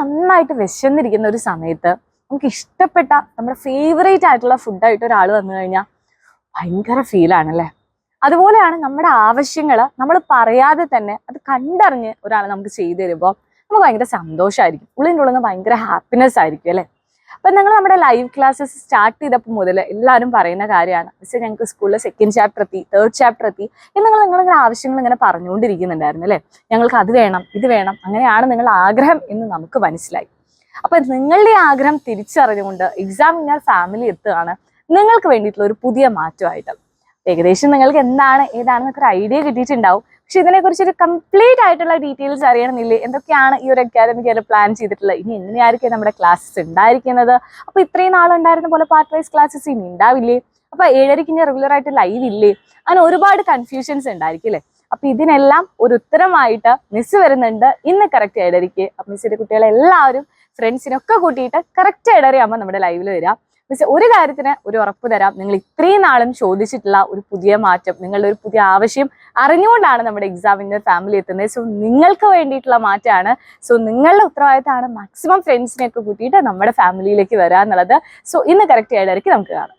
നന്നായിട്ട് വിശന്നിരിക്കുന്ന ഒരു സമയത്ത് നമുക്ക് ഇഷ്ടപ്പെട്ട നമ്മുടെ ഫേവറേറ്റ് ആയിട്ടുള്ള ഫുഡായിട്ട് ഒരാൾ വന്നു കഴിഞ്ഞാൽ ഭയങ്കര ഫീലാണല്ലേ. അതുപോലെയാണ് നമ്മുടെ ആവശ്യങ്ങൾ നമ്മൾ പറയാതെ തന്നെ അത് കണ്ടറിഞ്ഞ് ഒരാൾ നമുക്ക് ചെയ്തു തരുമ്പോൾ നമുക്ക് ഭയങ്കര സന്തോഷമായിരിക്കും, ഉള്ളിൻ്റെ ഉള്ളിൽ നിന്ന് ഭയങ്കര ഹാപ്പിനെസ് ആയിരിക്കും അല്ലേ. അപ്പം നിങ്ങൾ നമ്മുടെ ലൈവ് ക്ലാസ്സസ് സ്റ്റാർട്ട് ചെയ്തപ്പോൾ മുതൽ എല്ലാവരും പറയുന്ന കാര്യമാണ്, മിസ്സേ ഞങ്ങൾക്ക് സ്കൂളിൽ സെക്കൻഡ് ചാപ്റ്റർ എത്തി, തേർഡ് ചാപ്റ്റർ എത്തി എന്ന് നിങ്ങളിങ്ങനെ ആവശ്യങ്ങൾ ഇങ്ങനെ പറഞ്ഞുകൊണ്ടിരിക്കുന്നുണ്ടായിരുന്നു അല്ലേ. ഞങ്ങൾക്ക് അത് വേണം ഇത് വേണം, അങ്ങനെയാണ് നിങ്ങളുടെ ആഗ്രഹം എന്ന് നമുക്ക് മനസ്സിലായി. അപ്പം നിങ്ങളുടെ ആഗ്രഹം തിരിച്ചറിഞ്ഞുകൊണ്ട് എക്സാമിനർ ഫാമിലി എത്തുകയാണ് നിങ്ങൾക്ക് വേണ്ടിയിട്ടുള്ള ഒരു പുതിയ മാറ്റമായിട്ട്. ഏകദേശം നിങ്ങൾക്ക് എന്താണ് ഏതാണെന്നൊക്കെ ഒരു ഐഡിയ കിട്ടിയിട്ടുണ്ടാവും. പക്ഷെ ഇതിനെക്കുറിച്ച് ഒരു കംപ്ലീറ്റ് ആയിട്ടുള്ള ഡീറ്റെയിൽസ് അറിയണമെന്നില്ലേ, എന്തൊക്കെയാണ് ഈ ഒരു അക്കാദമിക് ഇയർ പ്ലാൻ ചെയ്തിട്ടുള്ളത്, ഇനി എങ്ങനെയായിരിക്കും നമ്മുടെ ക്ലാസ്സസ് ഉണ്ടായിരിക്കുന്നത്, അപ്പോൾ ഇത്രയും നാളുണ്ടായിരുന്ന പോലെ പാർട്ട് വൈസ് ക്ലാസ്സസ് ഇനി ഉണ്ടാവില്ലേ, അപ്പോൾ 7:30 ഇനി റെഗുലർ ആയിട്ട് ലൈവ് ഇല്ലേ, അങ്ങനെ ഒരുപാട് കൺഫ്യൂഷൻസ് ഉണ്ടായിരിക്കും അല്ലേ. അപ്പൊ ഇതിനെല്ലാം ഒരു ഉത്തരമായിട്ട് മിസ് വരുന്നുണ്ട് ഇന്ന് കറക്റ്റ് 7:30. അപ്പൊ മിസ്സിന്റെ കുട്ടികളെല്ലാവരും ഫ്രണ്ട്സിനൊക്കെ കൂട്ടിയിട്ട് കറക്റ്റ് 7:30 ആകുമ്പോൾ നമ്മുടെ ലൈവിൽ വരാം. മിസ് ഒരു കാര്യത്തിന് ഒരു ഉറപ്പ് തരാം, നിങ്ങൾ ഇത്രയും നാളും ചോദിച്ചിട്ടുള്ള ഒരു പുതിയ മാറ്റം, നിങ്ങളുടെ ഒരു പുതിയ ആവശ്യം അറിഞ്ഞുകൊണ്ടാണ് നമ്മുടെ എക്സാമിനർ ഫാമിലി എത്തുന്നത്. സോ നിങ്ങൾക്ക് വേണ്ടിയിട്ടുള്ള മാറ്റമാണ്. സോ നിങ്ങളുടെ ഉത്തരവാദിത്തമാണ് മാക്സിമം ഫ്രണ്ട്സിനെയൊക്കെ കൂട്ടിയിട്ട് നമ്മുടെ ഫാമിലിയിലേക്ക് വരാന്നുള്ളത്. സോ ഇന്ന് കറക്റ്റ് 7:30 നമുക്ക് കാണാം.